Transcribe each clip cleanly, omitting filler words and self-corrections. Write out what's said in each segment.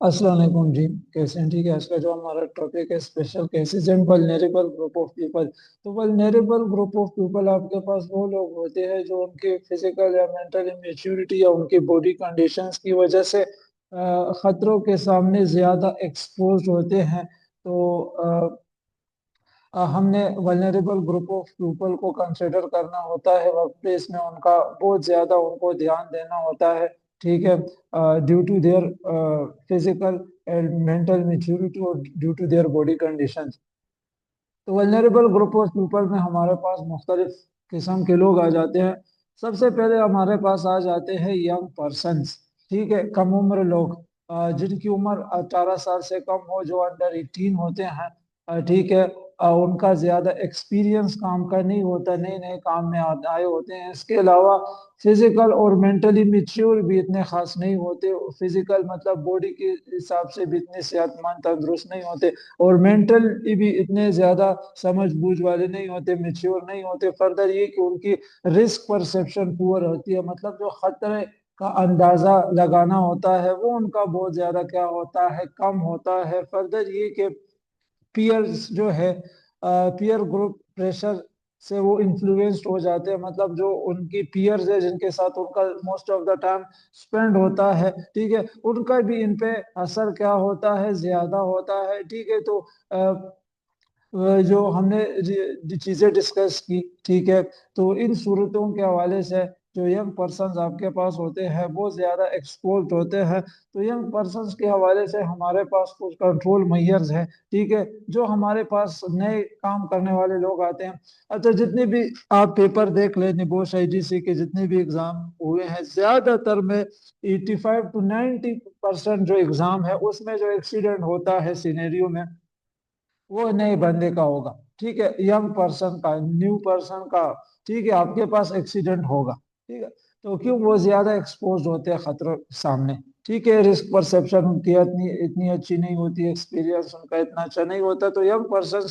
अस्सलाम वालेकुम जी। कैसे हैं? ठीक है। आज का जो हमारा टॉपिक है special cases and vulnerable group of people. तो वल्नरेबल ग्रुप ऑफ पीपल आपके पास वो लोग होते हैं जो उनके फिजिकल या मेंटल इमेच्योरिटी या उनकी बॉडी कंडीशंस की वजह से खतरों के सामने ज्यादा एक्सपोज होते हैं। तो हमने वल्नरेबल ग्रुप ऑफ पीपल को कंसिडर करना होता है वर्क प्लेस में। उनका बहुत ज्यादा उनको ध्यान देना होता है। ठीक है। Due to their physical and mental maturity और due to their body condition. तो वल्नरेबल ग्रुप ऑफ पीपल में हमारे पास मुख्तलिफ किस्म के लोग आ जाते हैं। सबसे पहले हमारे पास आ जाते हैं यंग पर्सन्स। ठीक है, कम उम्र लोग, जिनकी उम्र 18 साल से कम हो, जो अंडर 18 होते हैं। ठीक है। उनका ज्यादा एक्सपीरियंस काम का नहीं होता, नए नए काम में आए होते हैं। इसके अलावा फिजिकल और मेंटली मिच्योर भी इतने खास नहीं होते। फिजिकल मतलब बॉडी के हिसाब से भी इतने सेहतमंद तंदुरुस्त नहीं होते, और मेंटली भी इतने ज्यादा समझ बूझ वाले नहीं होते, मेच्योर नहीं होते। फर्दर ये कि उनकी रिस्क परसेप्शन पुअर होती है, मतलब जो खतरे का अंदाजा लगाना होता है वो उनका बहुत ज्यादा क्या होता है, कम होता है। फर्दर ये कि पीयर्स जो है, पीयर ग्रुप प्रेशर से वो इन्फ्लुएंस्ड हो जाते हैं, मतलब जो उनकी पीयर्स है जिनके साथ उनका most of the time spend होता है, ठीक है, उनका भी इन पे असर क्या होता है, ज्यादा होता है। ठीक है। तो जो हमने चीजें डिस्कस की, ठीक है, तो इन सूरतों के हवाले से जो यंग पर्सन्स आपके पास होते हैं वो ज्यादा एक्सपोज होते हैं। तो यंग पर्सन्स के हवाले से हमारे पास कुछ कंट्रोल मेजर्स हैं। ठीक है, जो हमारे पास नए काम करने वाले लोग आते हैं। अच्छा, जितने भी आप पेपर देख लें, निबोश आईजीसी के जितने भी एग्जाम हुए हैं, ज्यादातर में 85 to 90% जो एग्जाम है उसमें जो एक्सीडेंट होता है सिनेरियो में, वो नए बंदे का होगा। ठीक है, यंग पर्सन का, न्यू पर्सन का। ठीक है, आपके पास एक्सीडेंट होगा। ठीक है। तो क्यों? वो ज्यादा एक्सपोज होते हैं खतरों के सामने। ठीक है, रिस्क परसेप्शन उनकी इतनी इतनी अच्छी नहीं होती, एक्सपीरियंस उनका इतना अच्छा नहीं होता। तो यंग पर्सन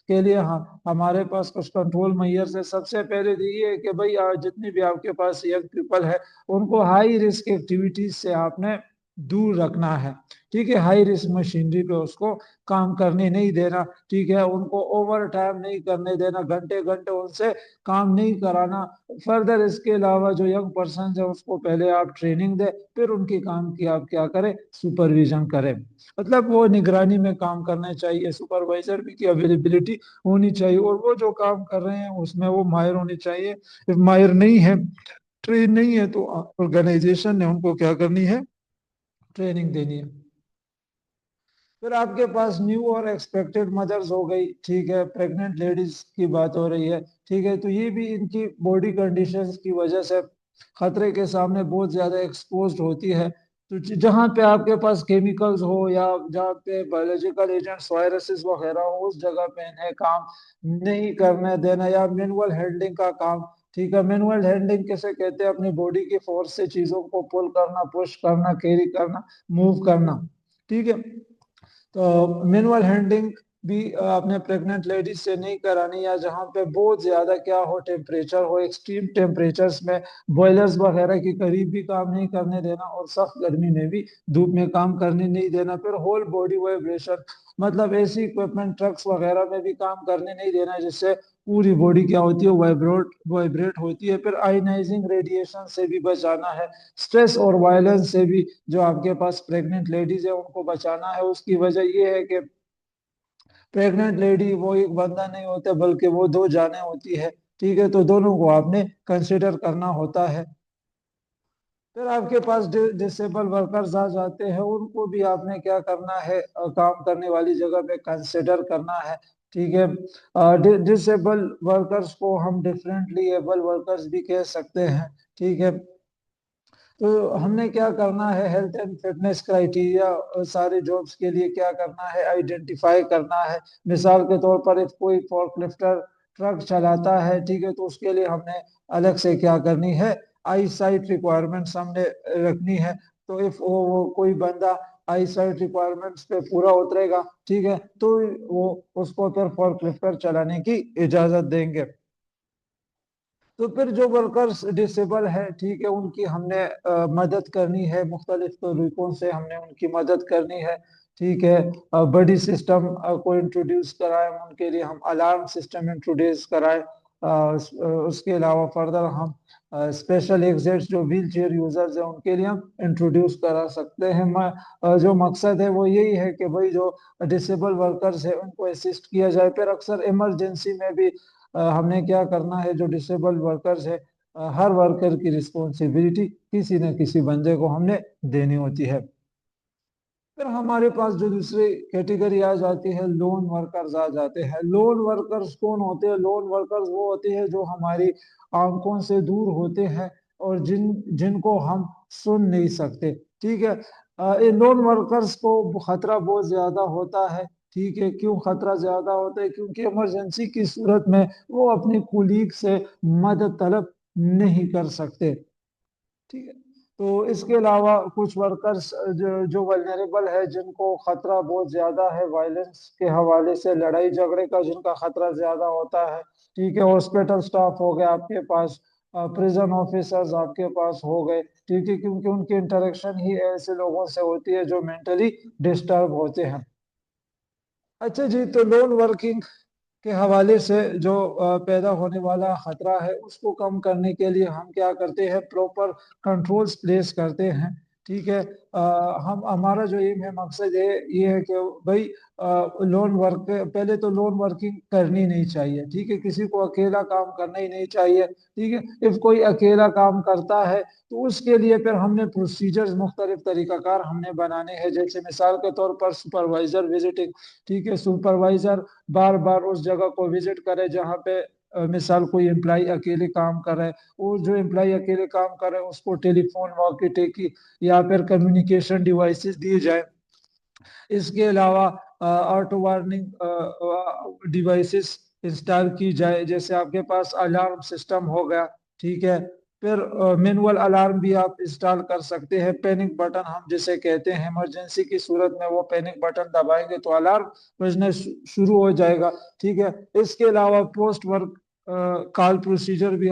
के लिए हाँ, हमारे पास कुछ कंट्रोल मेजर्स है। सबसे पहले तो ये है कि भाई जितने भी आपके पास यंग पीपल है उनको हाई रिस्क एक्टिविटीज से आपने दूर रखना है। ठीक है, हाई रिस्क मशीनरी पे उसको काम करने नहीं देना। ठीक है, उनको ओवर टाइम नहीं करने देना, घंटे घंटे उनसे काम नहीं कराना। फर्दर इसके अलावा जो यंग पर्सन है उसको पहले आप ट्रेनिंग दे, फिर उनकी काम की आप क्या करें, सुपरविजन करें। मतलब वो निगरानी में काम करना चाहिए, सुपरवाइजर भी की अवेलेबिलिटी होनी चाहिए, और वो जो काम कर रहे हैं उसमें वो माहिर होनी चाहिए। if माहिर नहीं है, ट्रेन नहीं है, तो ऑर्गेनाइजेशन ने उनको क्या करनी है, ट्रेनिंग देनी है। फिर आपके पास न्यू और एक्सपेक्टेड मदर्स हो गई। ठीक है, प्रेग्नेंट लेडीज की बात हो रही है। ठीक है, तो ये भी इनकी बॉडी कंडीशंस की वजह से खतरे के सामने बहुत ज्यादा एक्सपोज्ड होती है। तो जहाँ पे आपके पास केमिकल्स हो या जहाँ पे बायोलॉजिकल एजेंट्स, वायरसेस वगैरह हो, उस जगह पे इन्हें काम नहीं करने देना, या मैनुअल हैंडलिंग का काम। ठीक है, मैनुअल हैंडलिंग कैसे कहते हैं, अपनी बॉडी की फोर्स से चीजों को पुल करना, पुश करना, कैरी करना, मूव करना। ठीक है। तो मैनुअल हैंडलिंग भी आपने प्रेग्नेंट लेडीज से नहीं करानी, या जहाँ पे बहुत ज्यादा क्या हो, टेम्परेचर हो, एक्सट्रीम टेम्परेचर्स में बॉयलर्स वगैरह के करीब भी काम नहीं करने देना, और सख्त गर्मी में भी धूप में काम करने नहीं देना। फिर होल बॉडी वाइब्रेशन, मतलब ऐसी इक्विपमेंट, ट्रक्स वगैरह में भी काम करने नहीं देना जिससे पूरी बॉडी क्या होती है, वाइब्रेट वाइब्रेट होती है। फिर आयनाइजिंग रेडिएशन से भी बचाना है। स्ट्रेस और वायलेंस से भी जो आपके पास प्रेग्नेंट लेडीज है उनको बचाना है। उसकी वजह ये है कि प्रेग्नेंट लेडी वो एक बंदा नहीं होता, बल्कि वो दो जानें होती है। ठीक है, तो दोनों को आपने कंसिडर करना होता है। फिर आपके पास डिसेबल वर्कर्स आ जाते हैं, उनको भी आपने क्या करना है, काम करने वाली जगह पे कंसिडर करना है। ठीक है, डिसेबल वर्कर्स को हम डिफरेंटली एबल वर्कर्स भी कह सकते हैं। ठीक है। तो हमने क्या करना है, हेल्थ एंड फिटनेस क्राइटेरिया सारे जॉब्स के लिए क्या करना है, आइडेंटिफाई करना है। मिसाल के तौर पर if कोई फोर्कलिफ्टर ट्रक चलाता है, ठीक है, तो उसके लिए हमने अलग से क्या करनी है, आई साइट रिक्वायरमेंट्स हमने रखनी है। तो इफ वो कोई बंदा आई साइट रिक्वायरमेंट्स पे पूरा उतरेगा, ठीक है, तो वो उसको फिर फोर्कलिफ्टर चलाने की इजाजत देंगे। तो फिर जो वर्कर्स डिसेबल है, ठीक है, उनकी हमने मदद करनी है, मुख्तलिफ तरीकों से हमने उनकी मदद करनी है। ठीक है, बड़ी सिस्टम को इंट्रोड्यूस कराएं उनके लिए, हम अलार्म सिस्टम इंट्रोड्यूस कराएं। उसके अलावा फर्दर हम स्पेशल एग्जिट्स जो व्हील चेयर यूजर्स हैं उनके लिए हम इंट्रोड्यूस करा सकते हैं। जो मकसद है वो यही है कि भाई जो डिसेबल वर्कर्स है उनको असिस्ट किया जाए। फिर अक्सर इमरजेंसी में भी हमने क्या करना है, जो डिसेबल वर्कर्स है, हर वर्कर की रिस्पॉन्सिबिलिटी किसी न किसी बंदे को हमने देनी होती है। फिर हमारे पास जो दूसरी कैटेगरी आ जाती है, लोन वर्कर्स आ जाते हैं। लोन वर्कर्स कौन होते हैं? लोन वर्कर्स वो होते हैं जो हमारी आंखों से दूर होते हैं और जिनको हम सुन नहीं सकते। ठीक है, ये लोन वर्कर्स को खतरा बहुत ज्यादा होता है। ठीक है, क्यों खतरा ज्यादा होता है? क्योंकि इमरजेंसी की सूरत में वो अपने कुलीग से मदद तलब नहीं कर सकते। ठीक है, तो इसके अलावा कुछ वर्कर्स जो वल्नरेबल है, जिनको खतरा बहुत ज्यादा है, वायलेंस के हवाले से, लड़ाई झगड़े का जिनका खतरा ज्यादा होता है। ठीक है, हॉस्पिटल स्टाफ हो गया आपके पास, प्रिजन ऑफिसर्स आपके पास हो गए। ठीक है, क्योंकि उनकी इंटरेक्शन ही ऐसे लोगों से होती है जो मेंटली डिस्टर्ब होते हैं। अच्छा जी, तो लोन वर्किंग के हवाले से जो पैदा होने वाला खतरा है उसको कम करने के लिए हम क्या करते हैं, प्रॉपर कंट्रोल्स प्लेस करते हैं। ठीक है, हम हमारा जो एम है, मकसद है ये है कि भाई लोन वर्क, पहले तो लोन वर्किंग करनी नहीं चाहिए। ठीक है, किसी को अकेला काम करना ही नहीं चाहिए। ठीक है, इफ कोई अकेला काम करता है तो उसके लिए फिर हमने प्रोसीजर्स, मुख्तलिफ तरीकाकार हमने बनाने हैं। जैसे मिसाल के तौर पर सुपरवाइजर विजिटिंग। ठीक है, सुपरवाइजर बार बार उस जगह को विजिट करे जहाँ पे मिसाल कोई एम्प्लॉय अकेले काम कर रहा है, वो जो एम्प्लॉय अकेले काम कर रहा है उसको टेलीफोन, वॉकी टेकी या फिर कम्युनिकेशन डिवाइसेस दिए जाए। इसके अलावा ऑटो वार्निंग डिवाइसेस इंस्टॉल की जाए, जैसे आपके पास अलार्म सिस्टम हो गया। ठीक है, फिर मैनुअल अलार्म भी आप इंस्टॉल कर सकते हैं। पैनिक बटन हम जिसे कहते हैं, इमरजेंसी की सूरत में वो पैनिक बटन दबाएंगे तो अलार्म बजना शुरू हो जाएगा। ठीक है, इसके अलावा पोस्ट वर्क कॉल प्रोसीजर भी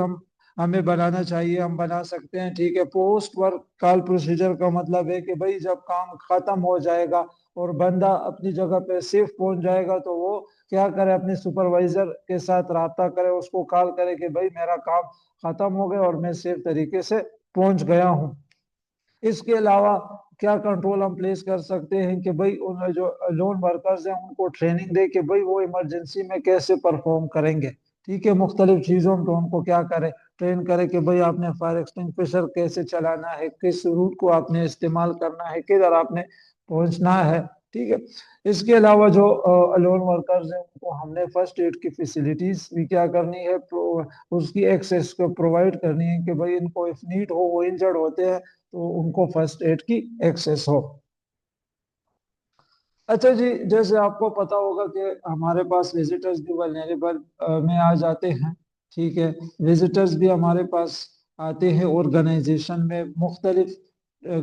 हमें बनाना चाहिए, हम बना सकते हैं। ठीक है, पोस्ट वर्क कॉल प्रोसीजर का मतलब है कि भाई जब काम खत्म हो जाएगा और बंदा अपनी जगह पे सेफ पहुंच जाएगा तो वो क्या करे, अपने सुपरवाइजर के साथ राब्ता करे, उसको कॉल करे कि भाई मेरा काम खत्म हो गया और मैं सेफ तरीके से पहुंच गया हूँ। इसके अलावा क्या कंट्रोल हम प्लेस कर सकते हैं कि भाई उन जो लोन वर्कर्स हैं उनको ट्रेनिंग दे कि भाई वो इमरजेंसी में कैसे परफॉर्म करेंगे। ठीक है, मुख्तलिफ चीज़ों पे उनको क्या करे, ट्रेन करे कि भाई आपने फायर एक्सटिंग्विशर कैसे चलाना है, किस रूट को आपने इस्तेमाल करना है, किधर आपने पहुंचना है। ठीक है, इसके अलावा जो लोन वर्कर्स हैं उनको हमने फर्स्ट एड की फैसिलिटीज भी क्या करनी है, उसकी एक्सेस को प्रोवाइड करनी है कि भाई इनको इफ नीड हो, वो इंजर्ड होते हैं तो उनको फर्स्ट एड की एक्सेस हो। अच्छा जी, जैसे आपको पता होगा कि हमारे पास विजिटर्स भी वल्नरेबल में आ जाते हैं। ठीक है, विजिटर्स भी हमारे पास आते हैं ऑर्गेनाइजेशन में, मुख्तलिफ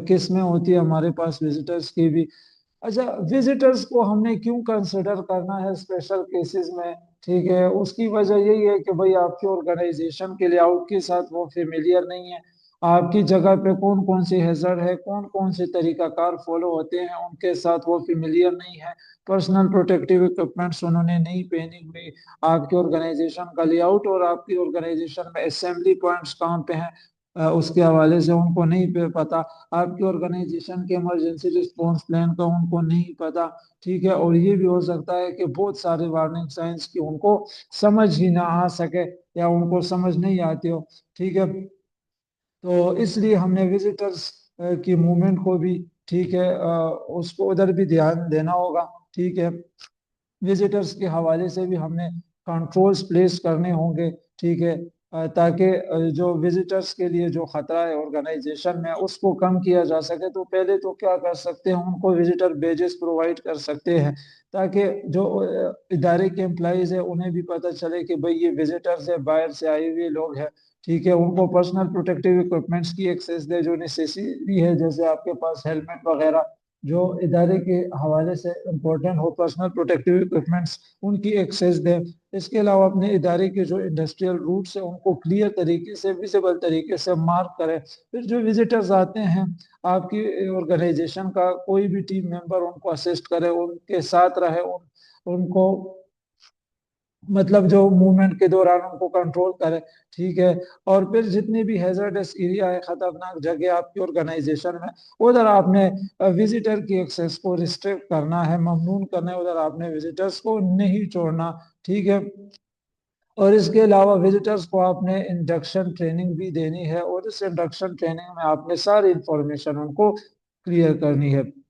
किस्में होती है हमारे पास विजिटर्स की भी। अच्छा, विजिटर्स को हमने क्यों कंसिडर करना है स्पेशल केसेस में? ठीक है, उसकी वजह यही है कि भाई आपके ऑर्गेनाइजेशन के लेआउट के साथ वो फेमिलियर नहीं है। आपकी जगह पे कौन कौन सी हैजर्ड है, कौन कौन से तरीकाकार फॉलो होते हैं, उनके साथ वो फेमिलियर नहीं है। पर्सनल प्रोटेक्टिव इक्विपमेंट्स उन्होंने नहीं पहनी हुई। आपके ऑर्गेनाइजेशन का लेआउट और आपकी ऑर्गेनाइजेशन में असेंबली पॉइंट्स कहाँ पे हैं, उसके हवाले से उनको नहीं पता। आपकी ऑर्गेनाइजेशन के इमरजेंसी रिस्पॉन्स प्लान का उनको नहीं पता। ठीक है, और ये भी हो सकता है कि बहुत सारे वार्निंग साइंस की उनको समझ ही ना आ सके या उनको समझ नहीं आती हो। ठीक है, तो इसलिए हमने विजिटर्स की मूवमेंट को भी, ठीक है, उसको उधर भी ध्यान देना होगा। ठीक है, विजिटर्स के हवाले से भी हमने कंट्रोल्स प्लेस करने होंगे। ठीक है, ताकि जो विजिटर्स के लिए जो खतरा है ऑर्गेनाइजेशन में उसको कम किया जा सके। तो पहले तो क्या कर सकते हैं, उनको विजिटर बेजेस प्रोवाइड कर सकते हैं ताकि जो इदारे के एम्प्लॉइज है उन्हें भी पता चले कि भाई ये विजिटर्स है, बाहर से आए हुए लोग हैं। ठीक है, उनको पर्सनल प्रोटेक्टिव इक्विपमेंट्स की एक्सेस दे जो नेसेसरी है, जैसे आपके पास हेलमेट वगैरह जो इदारे के हवाले से इम्पोर्टेंट हो, पर्सनल प्रोटेक्टिव इक्विपमेंट्स उनकी एक्सेस दें। इसके अलावा अपने इदारे के जो इंडस्ट्रियल रूट्स हैं उनको क्लियर तरीके से, विजिबल तरीके से मार्क करें। फिर जो विजिटर्स आते हैं आपकी ऑर्गेनाइजेशन का कोई भी टीम मेंबर उनको असिस्ट करे, उनके साथ रहे, उनको मतलब जो मूवमेंट के दौरान उनको कंट्रोल करे। ठीक है। और फिर जितनी भी हैजर्डस एरिया है, खतरनाक जगह आपकी ऑर्गेनाइजेशन में, उधर आपने विजिटर की एक्सेस को रिस्ट्रिक्ट करना है, ममनून करना है, उधर आपने विजिटर्स को नहीं छोड़ना। ठीक है। और इसके अलावा विजिटर्स को आपने इंडक्शन ट्रेनिंग भी देनी है, और इस इंडक्शन ट्रेनिंग में आपने सारी इंफॉर्मेशन उनको क्लियर करनी है।